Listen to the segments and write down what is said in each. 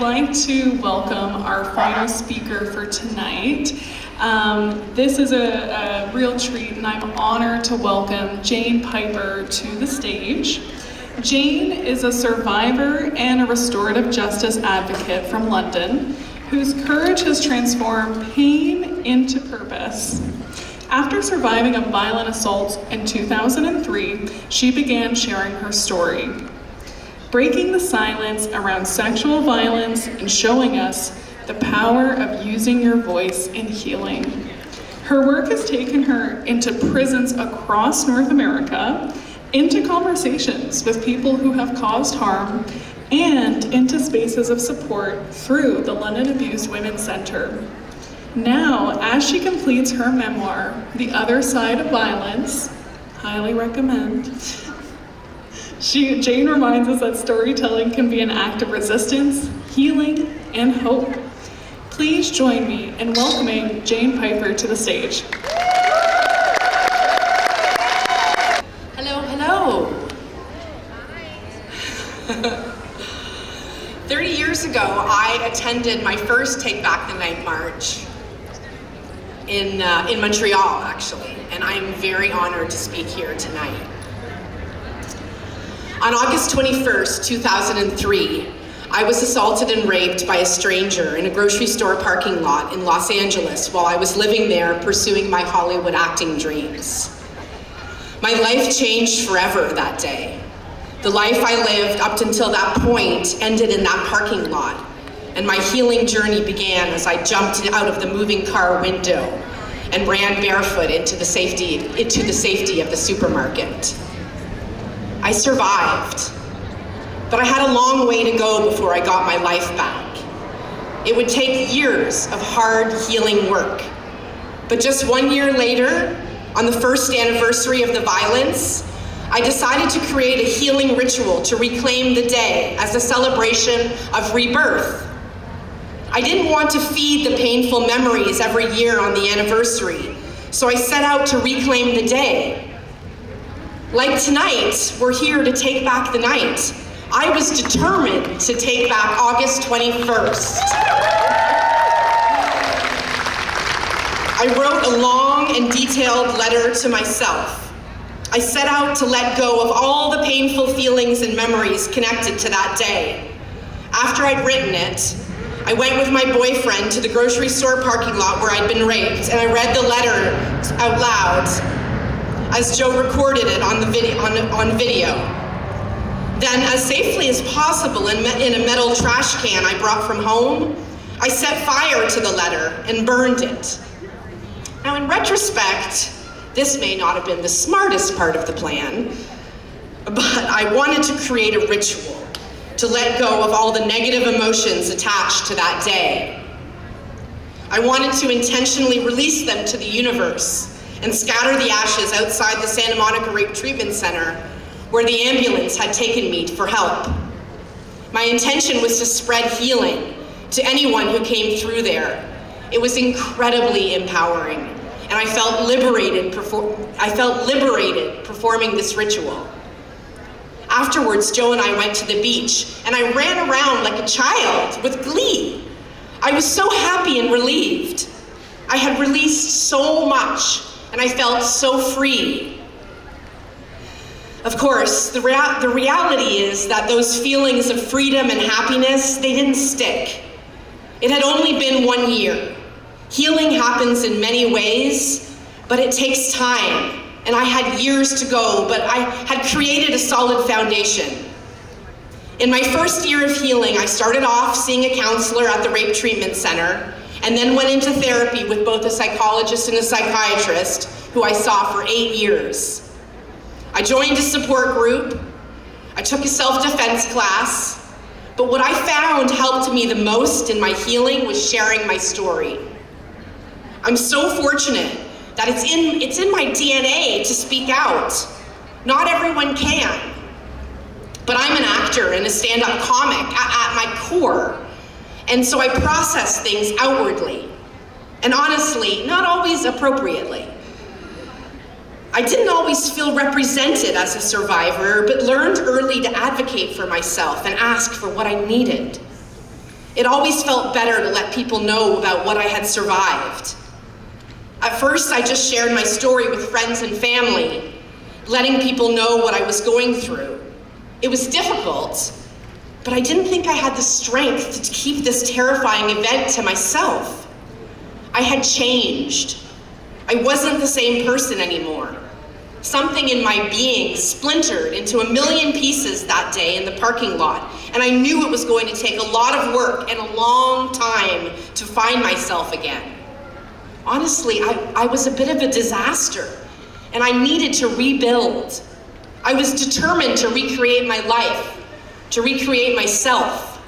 I'd like to welcome our final speaker for tonight. This is a real treat, and I'm honored to welcome Jane Piper to the stage. Jane is a survivor and a restorative justice advocate from London, whose courage has transformed pain into purpose. After surviving a violent assault in 2003, she began sharing her story, breaking the silence around sexual violence and showing us the power of using your voice in healing. Her work has taken her into prisons across North America, into conversations with people who have caused harm, and into spaces of support through the London Abused Women's Centre. Now, as she completes her memoir, The Other Side of Violence, highly recommend, Jane reminds us that storytelling can be an act of resistance, healing, and hope. Please join me in welcoming Jane Piper to the stage. Hello, hello. 30 years ago, I attended my first Take Back the Night march in Montreal, actually, and I'm very honored to speak here tonight. On August 21st, 2003, I was assaulted and raped by a stranger in a grocery store parking lot in Los Angeles while I was living there pursuing my Hollywood acting dreams. My life changed forever that day. The life I lived up until that point ended in that parking lot, and my healing journey began as I jumped out of the moving car window and ran barefoot into the safety of the supermarket. I survived, but I had a long way to go before I got my life back. It would take years of hard healing work. But just 1 year later, on the first anniversary of the violence, I decided to create a healing ritual to reclaim the day as a celebration of rebirth. I didn't want to feed the painful memories every year on the anniversary, so I set out to reclaim the day. Like tonight, we're here to take back the night. I was determined to take back August 21st. I wrote a long and detailed letter to myself. I set out to let go of all the painful feelings and memories connected to that day. After I'd written it, I went with my boyfriend to the grocery store parking lot where I'd been raped, and I read the letter out loud as Joe recorded it on video. Then, as safely as possible in a metal trash can I brought from home, I set fire to the letter and burned it. Now, in retrospect, this may not have been the smartest part of the plan, but I wanted to create a ritual to let go of all the negative emotions attached to that day. I wanted to intentionally release them to the universe and scatter the ashes outside the Santa Monica Rape Treatment Center, where the ambulance had taken me for help. My intention was to spread healing to anyone who came through there. It was incredibly empowering, and I felt liberated performing this ritual. Afterwards, Joe and I went to the beach, and I ran around like a child with glee. I was so happy and relieved. I had released so much, and I felt so free. Of course, the reality is that those feelings of freedom and happiness, they didn't stick. It had only been 1 year. Healing happens in many ways, but it takes time, and I had years to go, but I had created a solid foundation. In my first year of healing, I started off seeing a counselor at the Rape Treatment Center, and then went into therapy with both a psychologist and a psychiatrist, who I saw for 8 years. I joined a support group, I took a self-defense class, but what I found helped me the most in my healing was sharing my story. I'm so fortunate that it's in my DNA to speak out. Not everyone can, but I'm an actor and a stand-up comic at my core. And so I process things outwardly, and honestly, not always appropriately. I didn't always feel represented as a survivor, but learned early to advocate for myself and ask for what I needed. It always felt better to let people know about what I had survived. At first, I just shared my story with friends and family, letting people know what I was going through. It was difficult, but I didn't think I had the strength to keep this terrifying event to myself. I had changed. I wasn't the same person anymore. Something in my being splintered into a million pieces that day in the parking lot, and I knew it was going to take a lot of work and a long time to find myself again. Honestly, I was a bit of a disaster, and I needed to rebuild. I was determined to recreate my life, to recreate myself.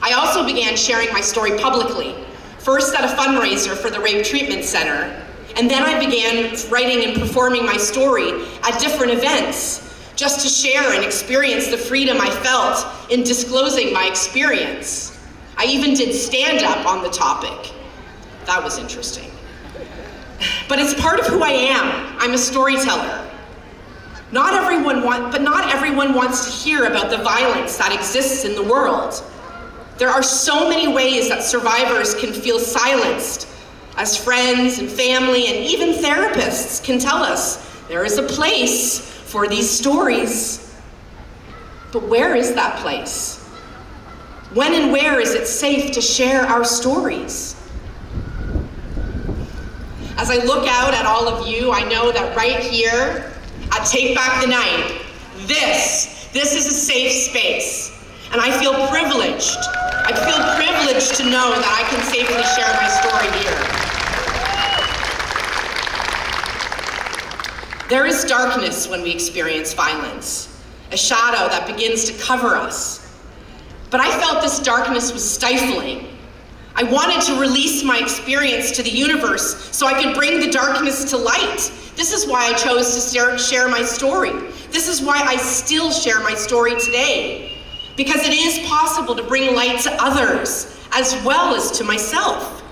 I also began sharing my story publicly, first at a fundraiser for the Rape Treatment Center, and then I began writing and performing my story at different events, just to share and experience the freedom I felt in disclosing my experience. I even did stand-up on the topic. That was interesting. But it's part of who I am. I'm a storyteller. Not everyone wants to hear about the violence that exists in the world. There are so many ways that survivors can feel silenced, as friends and family and even therapists can tell us there is a place for these stories. But where is that place? When and where is it safe to share our stories? As I look out at all of you, I know that right here at Take Back the Night, this is a safe space. And I feel privileged. I feel privileged to know that I can safely share my story here. There is darkness when we experience violence, a shadow that begins to cover us. But I felt this darkness was stifling. I wanted to release my experience to the universe so I could bring the darkness to light. This is why I chose to share my story. This is why I still share my story today. Because it is possible to bring light to others as well as to myself.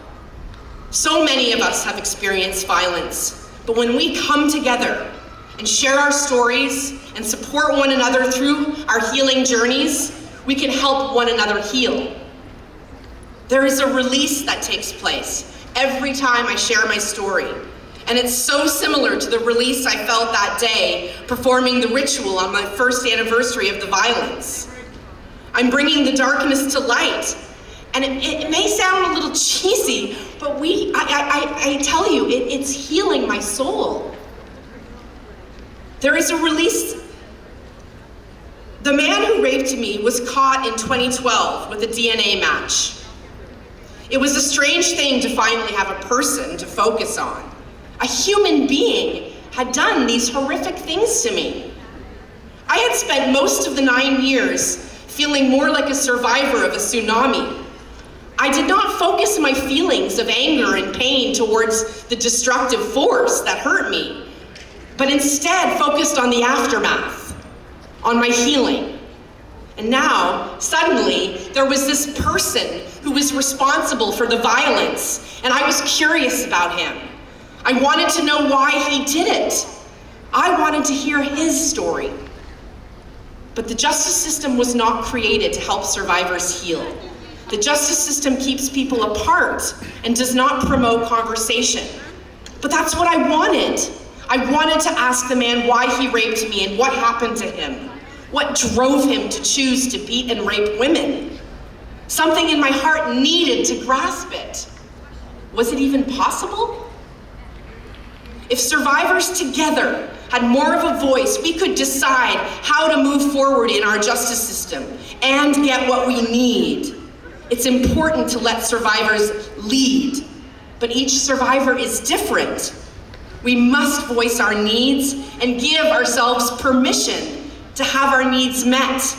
So many of us have experienced violence. But when we come together and share our stories and support one another through our healing journeys, we can help one another heal. There is a release that takes place every time I share my story. And it's so similar to the release I felt that day performing the ritual on my first anniversary of the violence. I'm bringing the darkness to light. And it may sound a little cheesy, but I tell you, it's healing my soul. There is a release. The man who raped me was caught in 2012 with a DNA match. It was a strange thing to finally have a person to focus on. A human being had done these horrific things to me. I had spent most of the 9 years feeling more like a survivor of a tsunami. I did not focus my feelings of anger and pain towards the destructive force that hurt me, but instead focused on the aftermath, on my healing. And now, suddenly, there was this person who was responsible for the violence, and I was curious about him. I wanted to know why he did it. I wanted to hear his story. But the justice system was not created to help survivors heal. The justice system keeps people apart and does not promote conversation. But that's what I wanted. I wanted to ask the man why he raped me and what happened to him. What drove him to choose to beat and rape women? Something in my heart needed to grasp it. Was it even possible? If survivors together had more of a voice, we could decide how to move forward in our justice system and get what we need. It's important to let survivors lead, but each survivor is different. We must voice our needs and give ourselves permission to have our needs met.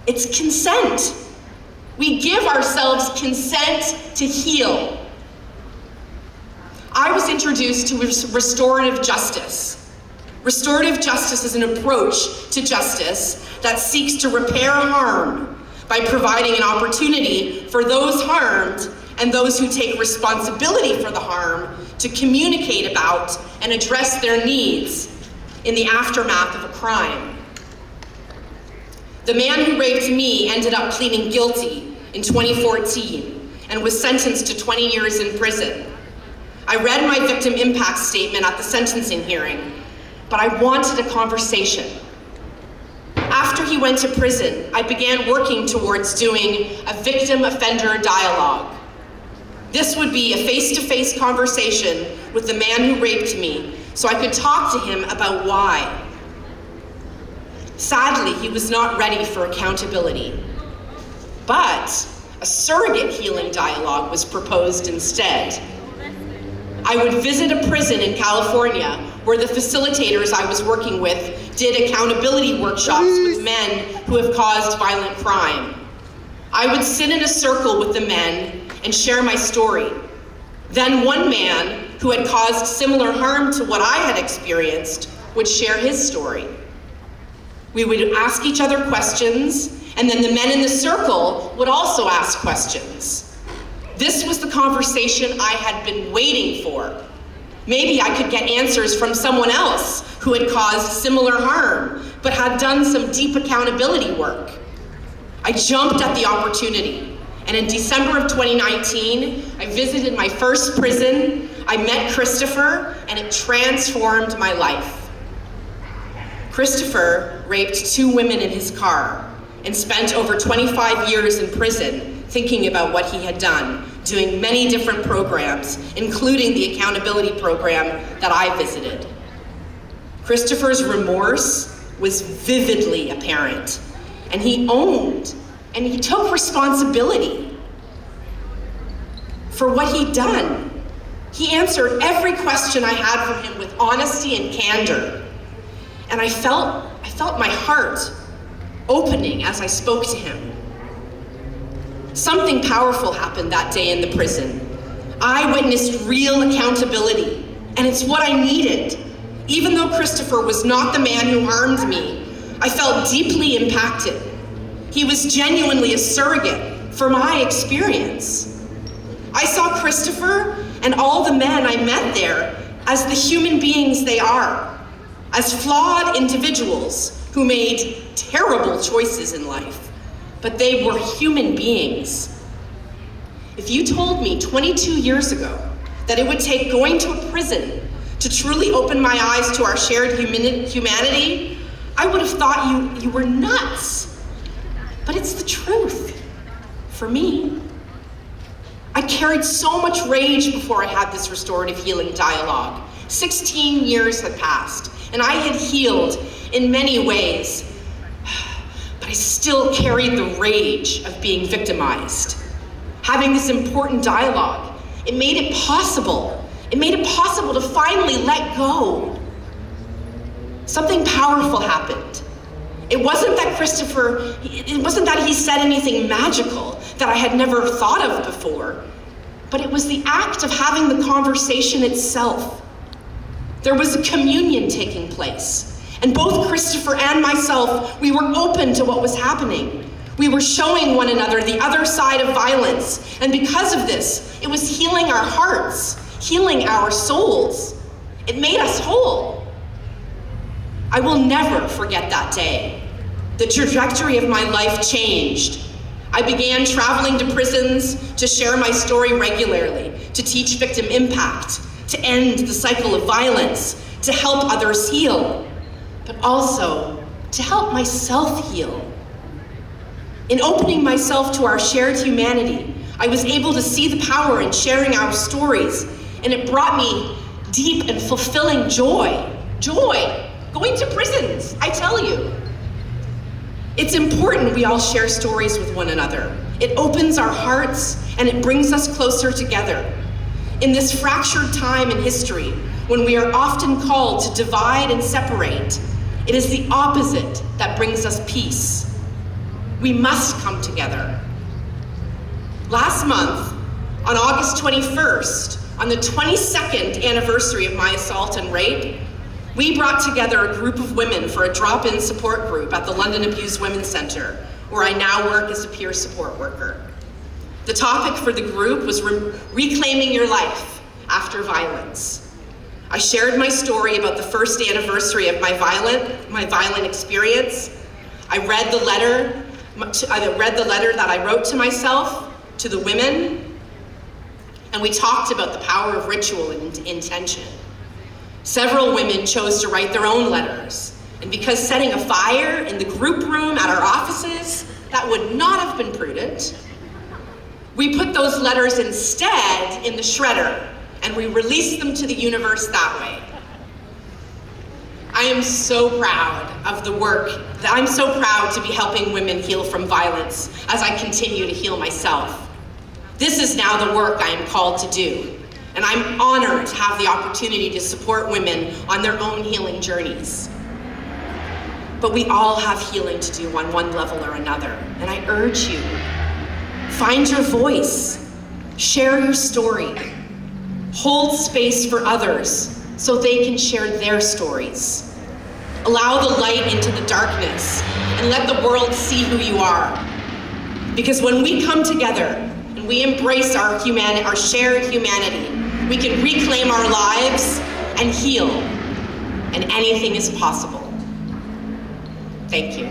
It's consent. We give ourselves consent to heal. I was introduced to restorative justice. Restorative justice is an approach to justice that seeks to repair harm by providing an opportunity for those harmed and those who take responsibility for the harm to communicate about and address their needs in the aftermath of a crime. The man who raped me ended up pleading guilty in 2014 and was sentenced to 20 years in prison. I read my victim impact statement at the sentencing hearing, but I wanted a conversation. After he went to prison, I began working towards doing a victim-offender dialogue. This would be a face-to-face conversation with the man who raped me, so I could talk to him about why. Sadly, he was not ready for accountability. But a surrogate healing dialogue was proposed instead. I would visit a prison in California where the facilitators I was working with did accountability workshops with men who have caused violent crime. I would sit in a circle with the men and share my story. Then one man who had caused similar harm to what I had experienced would share his story. We would ask each other questions, and then the men in the circle would also ask questions. This was the conversation I had been waiting for. Maybe I could get answers from someone else who had caused similar harm, but had done some deep accountability work. I jumped at the opportunity, and in December of 2019, I visited my first prison, I met Christopher, and it transformed my life. Christopher raped 2 women in his car and spent over 25 years in prison thinking about what he had done, doing many different programs, including the accountability program that I visited. Christopher's remorse was vividly apparent, and he owned and he took responsibility for what he'd done. He answered every question I had for him with honesty and candor, and I felt my heart opening as I spoke to him. Something powerful happened that day in the prison. I witnessed real accountability, and it's what I needed. Even though Christopher was not the man who harmed me, I felt deeply impacted. He was genuinely a surrogate for my experience. I saw Christopher and all the men I met there as the human beings they are, as flawed individuals who made terrible choices in life, but they were human beings. If you told me 22 years ago that it would take going to a prison to truly open my eyes to our shared humanity, I would have thought you were nuts. But it's the truth, for me. I carried so much rage before I had this restorative healing dialogue. 16 years had passed, and I had healed in many ways, but I still carried the rage of being victimized. Having this important dialogue, it made it possible. It made it possible to finally let go. Something powerful happened. It wasn't that he said anything magical that I had never thought of before, but it was the act of having the conversation itself. There was a communion taking place, and both Christopher and myself, we were open to what was happening. We were showing one another the other side of violence, and because of this, it was healing our hearts, healing our souls. It made us whole. I will never forget that day. The trajectory of my life changed. I began traveling to prisons to share my story regularly, to teach victim impact, to end the cycle of violence, to help others heal, but also to help myself heal. In opening myself to our shared humanity, I was able to see the power in sharing our stories, and it brought me deep and fulfilling joy. Joy! Going to prisons, I tell you. It's important we all share stories with one another. It opens our hearts and it brings us closer together. In this fractured time in history, when we are often called to divide and separate, it is the opposite that brings us peace. We must come together. Last month, on August 21st, on the 22nd anniversary of my assault and rape, we brought together a group of women for a drop-in support group at the London Abused Women's Centre, where I now work as a peer support worker. The topic for the group was reclaiming your life after violence. I shared my story about the first anniversary of my violent experience. I read the letter that I wrote to myself, to the women, and we talked about the power of ritual and intention. Several women chose to write their own letters, and because setting a fire in the group room at our offices, that would not have been prudent, we put those letters instead in the shredder, and we released them to the universe that way. I am so proud of the work. I'm so proud to be helping women heal from violence as I continue to heal myself. This is now the work I am called to do, and I'm honored to have the opportunity to support women on their own healing journeys. But we all have healing to do on one level or another, and I urge you, find your voice, share your story, hold space for others so they can share their stories. Allow the light into the darkness and let the world see who you are. Because when we come together and we embrace our shared humanity, we can reclaim our lives and heal, and anything is possible. Thank you.